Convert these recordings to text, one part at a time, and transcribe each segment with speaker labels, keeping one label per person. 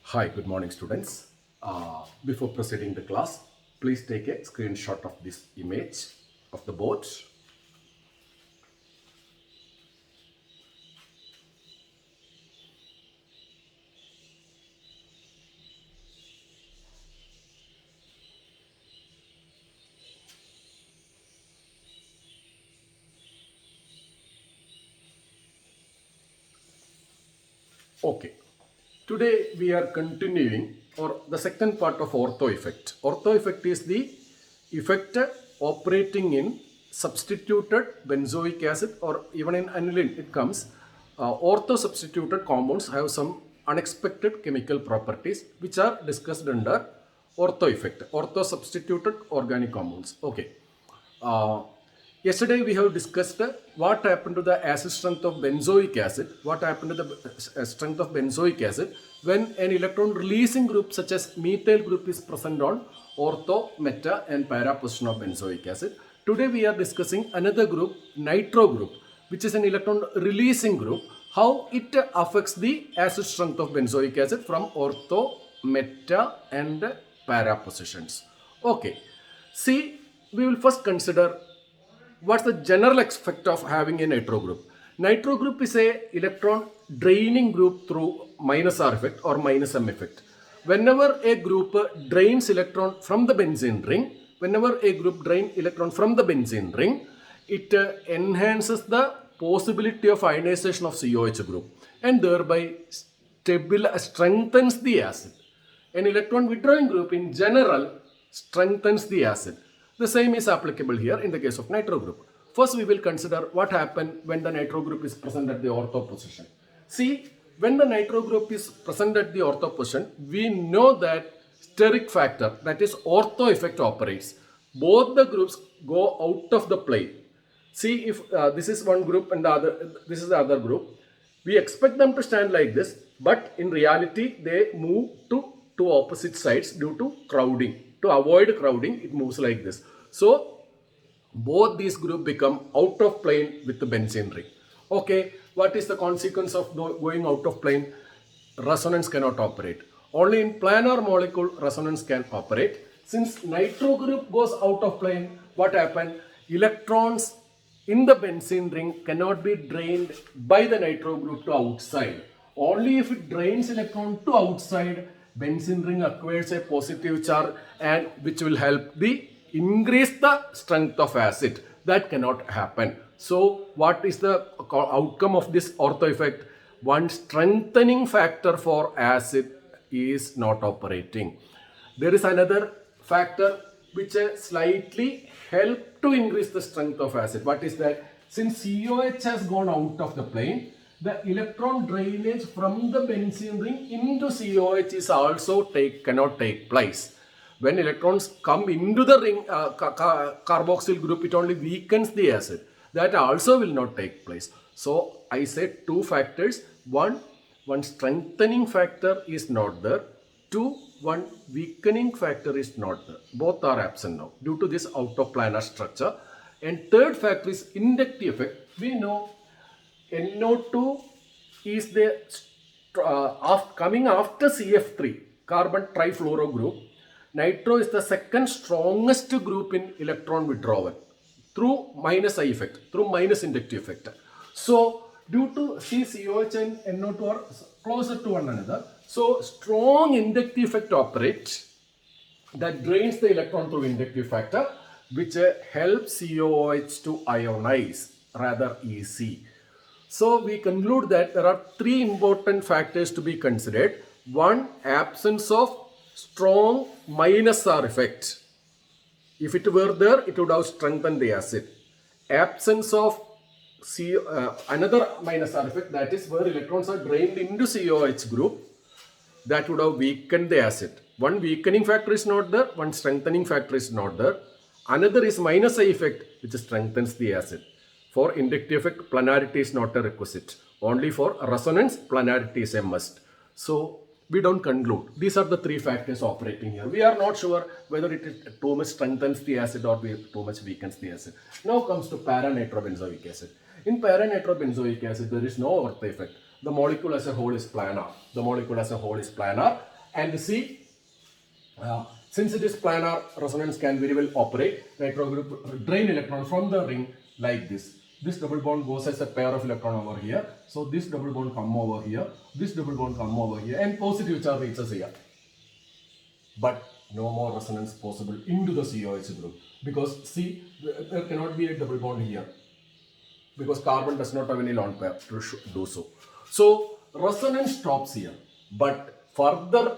Speaker 1: Hi, good morning, students. Before proceeding the class, please take a screenshot of this image of the board. Okay. Today we are continuing or the second part of ortho effect. Ortho effect is the effect operating in substituted benzoic acid or even in aniline it comes. Ortho substituted compounds have some unexpected chemical properties which are discussed under ortho effect. Ortho substituted organic compounds. Okay. Uh, Yesterday we have discussed what happened to the acid strength of benzoic acid, what happened to the strength of benzoic acid when an electron releasing group such as methyl group is present on ortho, meta and para position of benzoic acid. Today we are discussing another group, nitro group, which is an electron releasing group, how it affects the acid strength of benzoic acid from ortho, meta and para positions. Okay. See, we will first consider what's the general effect of having a nitro group. Nitro group is a electron draining group through minus R effect or minus M effect. Whenever a group drains electron from the benzene ring, it enhances the possibility of ionization of COH group and thereby strengthens the acid. An electron withdrawing group in general strengthens the acid. The same is applicable here in the case of nitro group. First, we will consider what happens when the nitro group is present at the ortho position. See, when the nitro group is present at the ortho position, we know that steric factor, that is ortho effect operates. Both the groups go out of the plane. See, if this is one group and this is the other group, we expect them to stand like this, but in reality, they move to two opposite sides due to crowding. To avoid crowding, it moves like this. So, both these groups become out of plane with the benzene ring. Okay, what is the consequence of going out of plane? Resonance cannot operate. Only in planar molecule resonance can operate. Since nitro group goes out of plane, what happens? Electrons in the benzene ring cannot be drained by the nitro group to outside. Only if it drains electron to outside, benzene ring acquires a positive charge and which will help the increase the strength of acid. That cannot happen. So what is the outcome of this ortho effect? One strengthening factor for acid is not operating. There is another factor which slightly help to increase the strength of acid. What is that? Since COH has gone out of the plane, the electron drainage from the benzene ring into COH is also cannot take place. When electrons come into the ring carboxyl group, it only weakens the acid. That also will not take place. So I said two factors. One strengthening factor is not there. Two, one weakening factor is not there. Both are absent now due to this out of planar structure. And third factor is inductive effect. We know NO2 is the coming after CF3, carbon trifluoro group. Nitro is the second strongest group in electron withdrawal through minus I effect, through minus inductive effect. So, due to COH and NO2 are closer to one another, so strong inductive effect operates that drains the electron through inductive factor, which helps COH to ionize rather easy. So we conclude that there are three important factors to be considered. One, absence of strong minus R effect. If it were there, it would have strengthened the acid. Absence of another minus R effect, that is where electrons are drained into COH group, that would have weakened the acid. One weakening factor is not there, one strengthening factor is not there. Another is minus I effect, which strengthens the acid. For inductive effect, planarity is not a requisite. Only for resonance, planarity is a must. So, we don't conclude. These are the three factors operating here. We are not sure whether it is too much strengthens the acid or too much weakens the acid. Now comes to para-nitrobenzoic acid. In para-nitrobenzoic acid, there is no ortho effect. The molecule as a whole is planar. And see, since it is planar, resonance can very well operate. Nitro group drain electron from the ring like this. This double bond goes as a pair of electron over here. So this double bond come over here. This double bond come over here, and positive charge reaches here. But no more resonance possible into the COH group, because see, there cannot be a double bond here, because carbon does not have any lone pair to do so. So resonance stops here, but further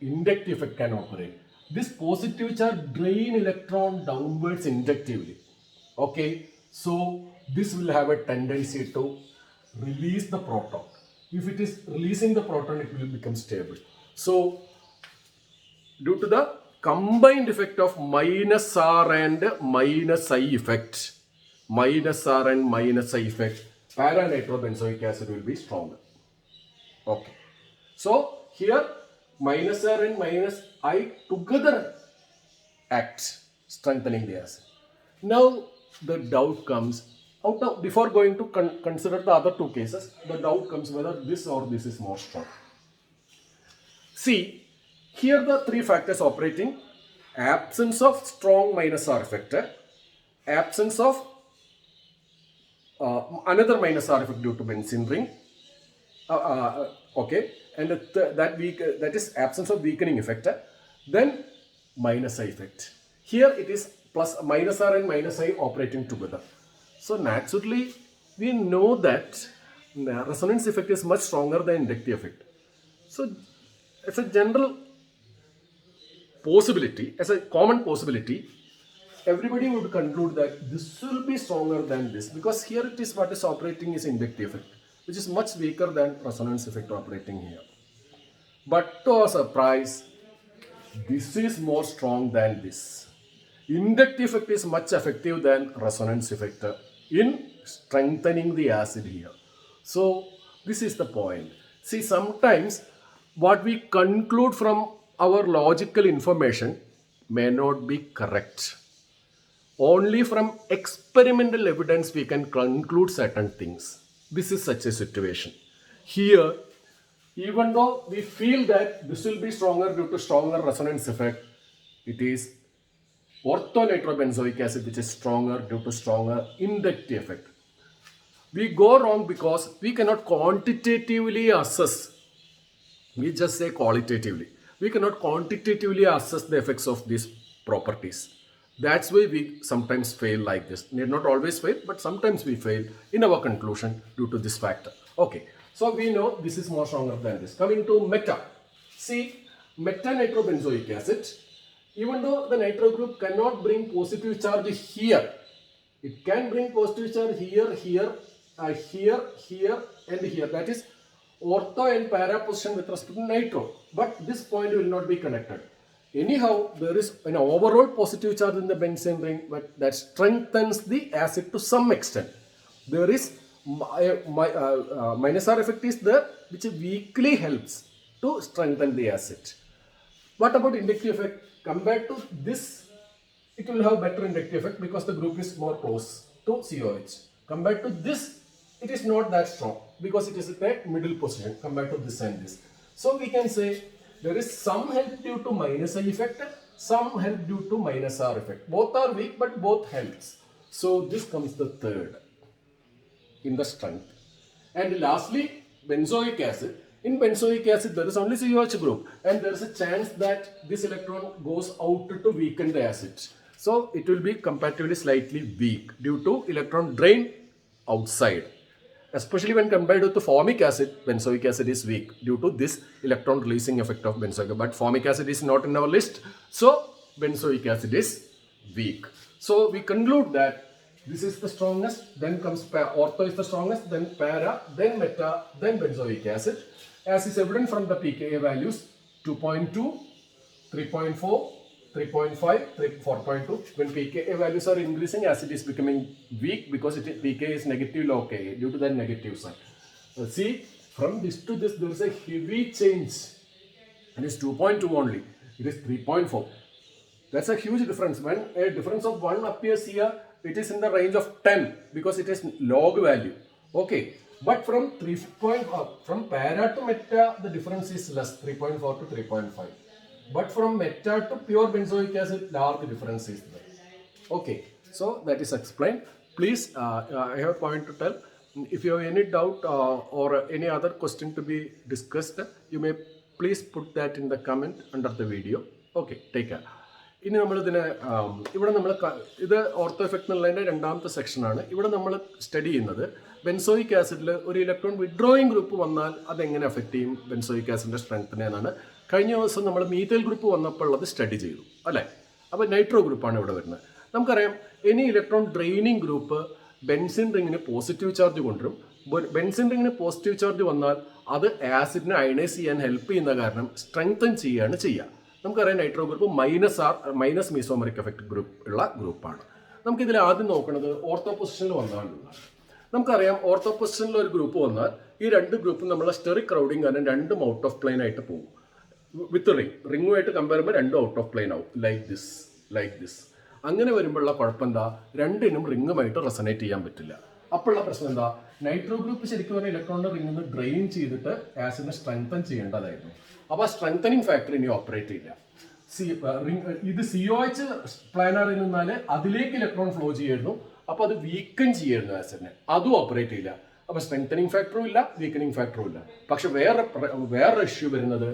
Speaker 1: inductive effect can operate. This positive charge drain electron downwards inductively. Okay, so this will have a tendency to release the proton. If it is releasing the proton, it will become stable. So due to the combined effect of minus R and minus I effect, para-nitrobenzoic acid will be stronger. Okay. So here minus R and minus I together act, strengthening the acid. Now the doubt comes, before going to consider the other two cases, the doubt comes whether this or this is more strong. See, here the three factors operating: absence of strong minus R effect, absence of another minus R effect due to benzene ring, okay, and that is absence of weakening effect, then minus I effect. Here it is plus minus R and minus I operating together. So naturally we know that the resonance effect is much stronger than inductive effect. So as a general possibility, as a common possibility, everybody would conclude that this will be stronger than this, because here it is what is operating is inductive effect, which is much weaker than resonance effect operating here. But to our surprise, this is more strong than this. Inductive effect is much effective than resonance effect in strengthening the acid here. So this is the point. See, sometimes what we conclude from our logical information may not be correct. Only from experimental evidence we can conclude certain things. This is such a situation. Here, even though we feel that this will be stronger due to stronger resonance effect, it is orthonitrobenzoic acid which is stronger due to stronger inductive effect. We go wrong because we cannot quantitatively assess. We just say qualitatively. We cannot quantitatively assess the effects of these properties. That's why we sometimes fail like this. Need not always fail, but sometimes we fail in our conclusion due to this factor. Okay, so we know this is more stronger than this. Coming to meta. See, meta-nitrobenzoic acid, even though the nitro group cannot bring positive charge here, it can bring positive charge here, here, here, and here. That is ortho and para position with respect to nitro. But this point will not be connected. Anyhow, there is an overall positive charge in the benzene ring, but that strengthens the acid to some extent. There is minus R effect is there, which weakly helps to strengthen the acid. What about inductive effect? Compared to this, it will have better inductive effect because the group is more close to COH. Compared to this, it is not that strong because it is at a middle position compared to this and this. So we can say there is some help due to minus I effect, some help due to minus R effect. Both are weak, but both helps. So this comes the third in the strength. And lastly, benzoic acid. In benzoic acid, there is only COH group, and there is a chance that this electron goes out to weaken the acid. So it will be comparatively slightly weak due to electron drain outside. Especially when compared with the formic acid, benzoic acid is weak due to this electron releasing effect of benzoic acid. But formic acid is not in our list, so benzoic acid is weak. So we conclude that this is the strongest, then comes ortho is the strongest, then para, then meta, then benzoic acid. As is evident from the pKa values, 2.2, 3.4, 3.5, 4.2. When pKa values are increasing, acid is becoming weak because pKa is negative log Ka due to that negative sign. See, from this to this, there is a heavy change. It is 2.2 only. It is 3.4. That's a huge difference. When a difference of 1 appears here, it is in the range of 10 because it is log value. Okay. But from para to meta, the difference is less, 3.4 to 3.5. But from meta to pure benzoic acid, large difference is there. Okay, so that is explained. Please, I have a point to tell. If you have any doubt or any other question to be discussed, you may please put that in the comment under the video. Okay, take care. ഇനി നമ്മളിതിനെ ഇവിടെ നമ്മൾ ഇത് ortho effect എന്നുള്ളതിൻ്റെ രണ്ടാമത്തെ സെക്ഷനാണ്. ഇവിടെ നമ്മൾ സ്റ്റഡി ചെയ്യുന്നത് ബെൻസോയിക് ആസിഡിൽ ഒരു ഇലക്ട്രോൺ വിഡ്രോയിങ് ഗ്രൂപ്പ് വന്നാൽ അതെങ്ങനെ എഫക്റ്റ് ചെയ്യും ബെൻസോയിക് ആസിഡിൻ്റെ സ്ട്രെങ്ത്തിനെ എന്നാണ്. കഴിഞ്ഞ ദിവസം നമ്മൾ മീഥൈൽ ഗ്രൂപ്പ് വന്നപ്പോൾ ഉള്ളത് സ്റ്റഡി ചെയ്തു അല്ലേ. അപ്പോൾ നൈട്രോ ഗ്രൂപ്പാണ് ഇവിടെ വരുന്നത്. നമുക്കറിയാം any electron draining group benzene റിങ്ങിന് പോസിറ്റീവ് ചാർജ് കൊണ്ടുവരും. ബെൻസിൻ റിങ്ങിന് പോസിറ്റീവ് ചാർജ് വന്നാൽ അത് ആസിഡിനെ അയണൈസ് ചെയ്യാൻ ഹെൽപ്പ് ചെയ്യുന്ന കാരണം സ്ട്രെങ്തൻ ചെയ്യുകയാണ് ചെയ്യുക. നമുക്കറിയാം nitro group minus mesomeric effect group ഉള്ള ഗ്രൂപ്പാണ്. നമുക്കിതിൽ ആദ്യം നോക്കുന്നത് ഓർത്തോ പൊസിഷനിൽ വന്നാലുള്ള. നമുക്കറിയാം ഓർത്തോ പൊസിഷനിൽ ഒരു ഗ്രൂപ്പ് വന്നാൽ ഈ രണ്ട് ഗ്രൂപ്പും നമ്മളെ സ്റ്റെറിക് ക്രൗഡിങ് കാരണം രണ്ടും ഔട്ട് ഓഫ് പ്ലെയിൻ ആയിട്ട് പോകും. വിത്ത് റിങ്ങുമായിട്ട് കമ്പയർ ചെയ്യുമ്പോൾ രണ്ടും ഔട്ട് ഓഫ് പ്ലെയിൻ ആവും. Like this. അങ്ങനെ വരുമ്പോഴുള്ള കുഴപ്പം എന്താ, രണ്ടിനും റിങ്ങുമായിട്ട് റെസനേറ്റ് ചെയ്യാൻ പറ്റില്ല. അപ്പോഴുള്ള പ്രശ്നം എന്താ, നൈട്രോ ഗ്രൂപ്പ് ശരിക്കും പറഞ്ഞാൽ ഇലക്ട്രോണിന്റെ റിംഗിൽ നിന്ന് ഡ്രെയിൻ ചെയ്തിട്ട് ആസിഡിനെ സ്ട്രെങ്തൻ ചെയ്യേണ്ടതായിരുന്നു. അപ്പോൾ ആ സ്ട്രെങ്തനിങ് ഫാക്ടർ ഇനി ഓപ്പറേറ്റ് ചെയ്യില്ല. ഇത് COH പ്ലാനറിൽ നിന്നാൽ അതിലേക്ക് ഇലക്ട്രോൺ ഫ്ലോ ചെയ്യായിരുന്നു. അപ്പോൾ അത് വീക്കൻ ചെയ്യായിരുന്നു ആസിഡിനെ. അതും ഓപ്പറേറ്റ് ചെയ്യില്ല. അപ്പോൾ സ്ട്രെങ്തനിങ് ഫാക്ടറും ഇല്ല, വീക്കനിങ് ഫാക്ടറും ഇല്ല. പക്ഷെ വേറെ ഇഷ്യൂ വരുന്നത്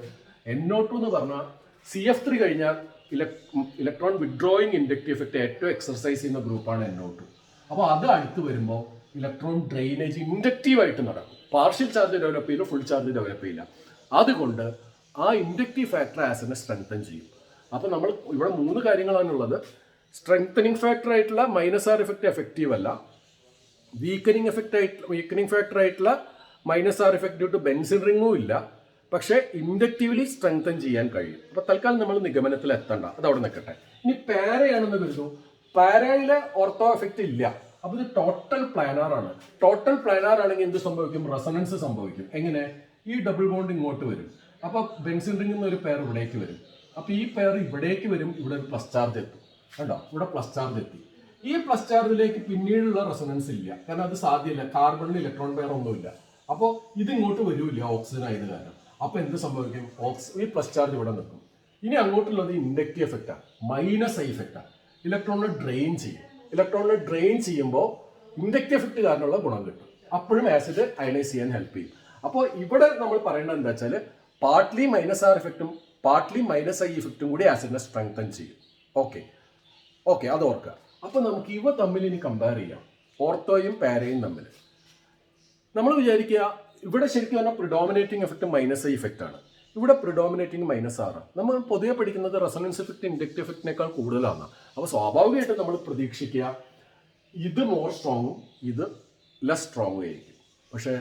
Speaker 1: NO2 എന്ന് പറഞ്ഞാൽ CF3 കഴിഞ്ഞാൽ ഇലക്ട്രോൺ വിഡ്രോയിങ് ഇൻഡക്റ്റീവ് എഫക്റ്റ് ഏറ്റവും എക്സർസൈസ് ചെയ്യുന്ന ഗ്രൂപ്പാണ് NO2. അപ്പോൾ അത് അടുത്ത് വരുമ്പോൾ ഇലക്ട്രോൺ ഡ്രെയിനേജ് ഇൻഡക്റ്റീവായിട്ട് നടക്കും. പാർഷ്യൽ ചാർജ് ഡെവലപ്പ് ചെയ്യില്ല, ഫുൾ ചാർജ് ഡെവലപ്പ് ചെയ്യില്ല. അതുകൊണ്ട് ആ ഇൻഡക്റ്റീവ് ഫാക്ടർ ആസിഡിനെ സ്ട്രെങ്തൻ ചെയ്യും. അപ്പോൾ നമ്മൾ ഇവിടെ 3 കാര്യങ്ങളാണുള്ളത്. സ്ട്രെങ്തനിങ് ഫാക്ടർ ആയിട്ടുള്ള -R എഫക്റ്റ് എഫക്റ്റീവ് അല്ല. വീക്കനിങ് ഫാക്ടർ ആയിട്ടുള്ള -R effect due to benzene റിങ്ങും ഇല്ല. പക്ഷേ ഇൻഡക്റ്റീവ്ലി സ്ട്രെങ്തൻ ചെയ്യാൻ കഴിയും. അപ്പോൾ തൽക്കാലം നമ്മൾ നിഗമനത്തിൽ എത്തണ്ട, അത് അവിടെ നിൽക്കട്ടെ. ഇനി പാരയാണെന്ന് കരുതൂ. പാരയിലെ ഓർത്തോ എഫക്റ്റ് ഇല്ല. അപ്പോൾ ഇത് ടോട്ടൽ പ്ലാനാർ ആണ്. ടോട്ടൽ പ്ലാനാർ ആണെങ്കിൽ എന്ത് സംഭവിക്കും, റെസണൻസ് സംഭവിക്കും. എങ്ങനെ, ഈ ഡബിൾ ബോണ്ട് ഇങ്ങോട്ട് വരും. അപ്പോൾ ബെൻസിൻ റിംഗിൽ നിന്ന് ഒരു പെയർ ഇവിടേക്ക് വരും. അപ്പോൾ ഈ പെയർ ഇവിടേക്ക് വരും, ഇവിടെ ഒരു പ്ലസ് ചാർജ് എത്തും. കണ്ടോ, ഇവിടെ പ്ലസ് ചാർജ് എത്തി. ഈ പ്ലസ് ചാർജിലേക്ക് പിന്നീടുള്ള റെസണൻസ് ഇല്ല, കാരണം അത് സാധ്യമല്ല. കാർബണിൽ ഇലക്ട്രോൺ പെയർ ഒന്നുമില്ല. അപ്പോൾ ഇത് ഇങ്ങോട്ട് വരില്ല ഓക്സിജൻ ആയത് കാരണം. അപ്പോൾ എന്ത് സംഭവിക്കും, ഈ പ്ലസ് ചാർജ് ഇവിടെ നിൽക്കും. ഇനി അങ്ങോട്ടുള്ളത് ഇൻഡക്റ്റീവ് എഫക്റ്റാണ്, -I എഫക്റ്റാണ്. ഇലക്ട്രോണിനെ ഡ്രെയിൻ ചെയ്യും. ഇലക്ട്രോണിനെ ഡ്രെയിൻ ചെയ്യുമ്പോൾ ഇൻഡക്റ്റീവ് എഫക്റ്റ് കാരണമുള്ള ഗുണം കിട്ടും. അപ്പോഴും ആസിഡ് അയണൈസ് ചെയ്യാൻ ഹെൽപ്പ് ചെയ്യും. അപ്പോൾ ഇവിടെ നമ്മൾ പറയേണ്ടത് എന്താ വെച്ചാൽ പാർട്ട്ലി -R എഫക്റ്റും പാർട്ട്ലി -I എഫക്റ്റും കൂടി ആസിഡിനെ സ്ട്രെങ്തൻ ചെയ്യും. ഓക്കെ അത് ഓർക്കുക. അപ്പോൾ നമുക്ക് ഇവ തമ്മിൽ ഇനി കമ്പയർ ചെയ്യാം, ഓർത്തോയും പാരയും തമ്മിൽ. നമ്മൾ വിചാരിക്കുക ഇവിടെ ശരിക്കും പറഞ്ഞാൽ പ്രിഡോമിനേറ്റിംഗ് എഫക്റ്റ് -I എഫക്റ്റ് ആണ്. ഇവിടെ പ്രിഡോമിനേറ്റിംഗ് -R. നമ്മൾ പൊതുവെ പഠിക്കുന്നത് റെസൊണൻസ് എഫക്റ്റ് ഇൻഡക്റ്റീവ് എഫക്റ്റിനേക്കാൾ കൂടുതലാണ്. അപ്പോൾ സ്വാഭാവികമായിട്ടും നമ്മൾ പ്രതീക്ഷിക്കുക ഇത് മോർ സ്ട്രോങ്ങും ഇത് ലെസ് സ്ട്രോങ്ങും ആയിരിക്കും. പക്ഷേ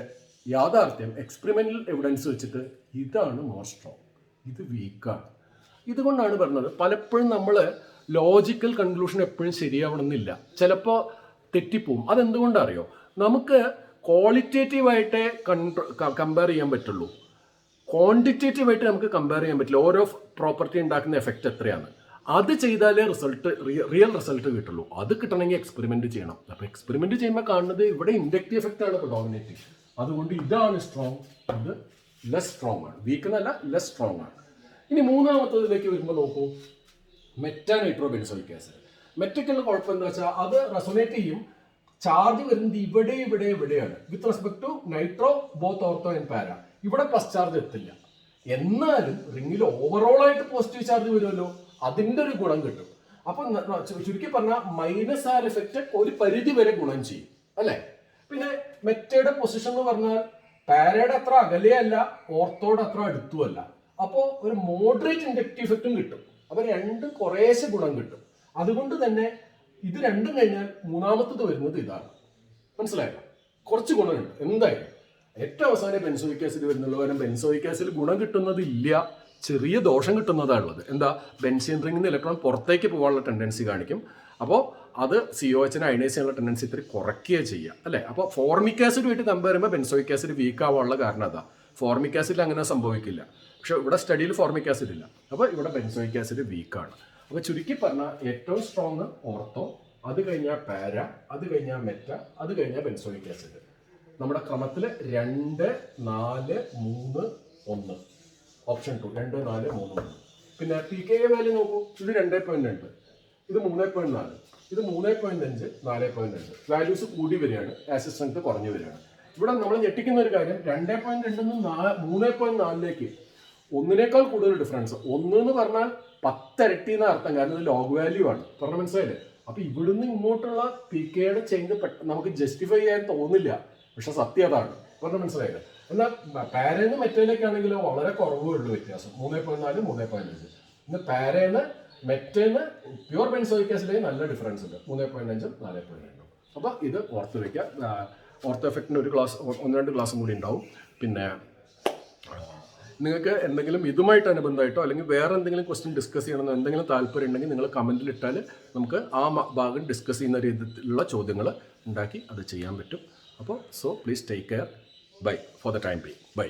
Speaker 1: യാഥാർത്ഥ്യം എക്സ്പെരിമെന്റൽ എവിഡൻസ് വെച്ചിട്ട് ഇതാണ് മോർ സ്ട്രോങ്, ഇത് വീക്കാണ്. ഇതുകൊണ്ടാണ് പറഞ്ഞത് പലപ്പോഴും നമ്മൾ ലോജിക്കൽ കൺക്ലൂഷൻ എപ്പോഴും ശരിയാവണമെന്നില്ല, ചിലപ്പോൾ തെറ്റിപ്പോവും. അതെന്തുകൊണ്ടറിയോ, നമുക്ക് ക്വാളിറ്റേറ്റീവായിട്ടേ കമ്പയർ ചെയ്യാൻ പറ്റുള്ളൂ, ക്വാണ്ടിറ്റേറ്റീവായിട്ട് നമുക്ക് കമ്പയർ ചെയ്യാൻ പറ്റില്ല. ഓരോ പ്രോപ്പർട്ടി ഉണ്ടാക്കുന്ന എഫക്റ്റ് എത്രയാണ്, അത് ചെയ്താലേ റിയൽ റിസൾട്ട് കിട്ടുള്ളൂ. അത് കിട്ടണമെങ്കിൽ എക്സ്പെരിമെന്റ് ചെയ്യണം. അപ്പോൾ എക്സ്പെരിമെന്റ് ചെയ്യുമ്പോൾ കാണുന്നത് ഇവിടെ ഇൻഡക്റ്റീവ് എഫക്റ്റ് ആണ് പ്രിഡോമിനേറ്റിംഗ്. അതുകൊണ്ട് ഇതാണ് സ്ട്രോങ്, ഇത് ലെസ് സ്ട്രോങ് ആണ്. വീക്ക് എന്നല്ല, ലെസ് സ്ട്രോങ് ആണ്. ഇനി മൂന്നാമത്തതിലേക്ക് വരുമ്പോൾ നോക്കൂ, മെറ്റാ നൈട്രോ ബെൻസോയിക് ആസിഡ്. മെറ്റയ്ക്കുള്ള കുഴപ്പം എന്താ വെച്ചാൽ അത് റെസൊനേറ്റ് ചെയ്യും, ചാർജ് വരുന്നത് ഇവിടെയാണ്. With respect to nitro both ortho and para ഇവിടെ പ്ലസ് ചാർജ് എത്തില്ല. എന്നാലും റിങ്ങിൽ ഓവറോൾ ആയിട്ട് പോസിറ്റീവ് ചാർജ് വരുമല്ലോ, അതിൻ്റെ ഒരു ഗുണം കിട്ടും. അപ്പം ചുരുക്കി പറഞ്ഞാൽ -R എഫക്റ്റ് ഒരു പരിധി വരെ ഗുണം ചെയ്യും അല്ലേ. പിന്നെ മെറ്റയുടെ പൊസിഷൻ എന്ന് പറഞ്ഞാൽ പാരയുടെ അത്ര അകലെയല്ല, ഓർത്തോയുടെ അത്ര അടുത്തുമല്ല. അപ്പോൾ ഒരു മോഡറേറ്റ് ഇൻഡക്റ്റീവ് എഫക്റ്റും കിട്ടും. അപ്പോൾ രണ്ടും കുറേശ്ശെ ഗുണം കിട്ടും. അതുകൊണ്ട് തന്നെ ഇത് രണ്ടും കഴിഞ്ഞാൽ മൂന്നാമത്തത് വരുന്നത് ഇതാണ്. മനസ്സിലായോ, കുറച്ച് ഗുണമുണ്ട് എന്തായാലും. ഏറ്റവും അവസാനം ബെൻസോയിക് ആസിഡ് വരുന്നുള്ളൂ. കാരണം ബെൻസോയിക് ആസിഡ് ഗുണം കിട്ടുന്നത് ഇല്ല, ചെറിയ ദോഷം കിട്ടുന്നതാണുള്ളത്. എന്താ, ബെൻസീൻ റിംഗിൽ നിന്ന് ഇലക്ട്രോൺ പുറത്തേക്ക് പോകാനുള്ള ടെൻഡൻസി കാണിക്കും. അപ്പോൾ അത് COHനെ അയണൈസ് ചെയ്യാനുള്ള ടെൻഡൻസി ഇത്തിരി കുറയ്ക്കുക ചെയ്യുക അല്ലേ. അപ്പോൾ ഫോർമിക് ആസിഡുമായിട്ട് കമ്പയർ ചെയ്യുമ്പോൾ ബെൻസോയിക് ആസിഡ് വീക്ക് ആവാനുള്ള കാരണം അതാ. ഫോർമിക് ആസിഡിൽ അങ്ങനെ സംഭവിക്കില്ല, പക്ഷെ ഇവിടെ സ്റ്റഡിയിൽ ഫോർമിക് ആസിഡ് ഇല്ല. അപ്പോൾ ഇവിടെ ബെൻസോയിക് ആസിഡ് വീക്കാണ്. അപ്പോൾ ചുരുക്കി പറഞ്ഞാൽ ഏറ്റവും സ്ട്രോങ് ഓർത്തോ, അത് കഴിഞ്ഞാൽ പാര, അത് കഴിഞ്ഞാൽ മെറ്റ, അത് കഴിഞ്ഞാൽ ബെൻസോയിക് ആസിഡ്. നമ്മുടെ ക്രമത്തിൽ 2, 4, 3, 1 ഓപ്ഷൻ 2 2, 4, 3, 1. പിന്നെ PK വാല്യൂ നോക്കൂ, ഇത് 2.2, ഇത് 3.4, ഇത് 3.5, 4.2. വാല്യൂസ് കൂടി വരികയാണ്, ആസിഡ് സ്ട്രെങ്ത് കുറഞ്ഞു വരികയാണ്. ഇവിടെ നമ്മൾ ഞെട്ടിക്കുന്ന ഒരു കാര്യം 2.2 3.4 ഒന്നിനേക്കാൾ കൂടുതൽ ഡിഫറൻസ്. 1 എന്ന് പറഞ്ഞാൽ 10 ഇരട്ടി എന്ന അർത്ഥം, കാരണം ഇത് ലോഗ് വാല്യൂ ആണ്. പറഞ്ഞ മനസ്സിലായില്ലേ? അപ്പൊ ഇവിടുന്ന് ഇങ്ങോട്ടുള്ള PKയുടെ ചേഞ്ച് നമുക്ക് ജസ്റ്റിഫൈ ചെയ്യാൻ തോന്നില്ല, പക്ഷെ സത്യം അതാണ്. പറഞ്ഞ മനസ്സിലായില്ലേ? എന്നാൽ പാരേന്ന് മെറ്റയിലേക്കാണെങ്കിലോ വളരെ കുറവേ ഉള്ളൂ വ്യത്യാസം, 3.4 3.5. ഇന്ന് പാരേന്ന് മെറ്റേന്ന് പ്യുവർ ബെൻസോയിക് ആസിഡിന് നല്ല ഡിഫറൻസ് ഉണ്ട്, 3.5 4.2. അപ്പോൾ ഇത് ഓർത്ത് വയ്ക്കുക. ഓർത്തോ എഫക്റ്റിന് ഒരു ക്ലാസ് 1-2 ക്ലാസ്സും കൂടി ഉണ്ടാവും. പിന്നെ നിങ്ങൾക്ക് എന്തെങ്കിലും ഇതുമായിട്ട് അനുബന്ധമായിട്ടോ അല്ലെങ്കിൽ വേറെ എന്തെങ്കിലും ക്വസ്റ്റ്യൻ ഡിസ്കസ് ചെയ്യണമെന്നോ എന്തെങ്കിലും താല്പര്യം ഉണ്ടെങ്കിൽ നിങ്ങൾ കമൻറ്റിൽ ഇട്ടാൽ നമുക്ക് ആ ഭാഗം ഡിസ്കസ് ചെയ്യുന്ന രീതിയിലുള്ള ചോദ്യങ്ങൾ ഉണ്ടാക്കി അത് ചെയ്യാൻ പറ്റും. അപ്പോൾ please take care. Bye for the time by.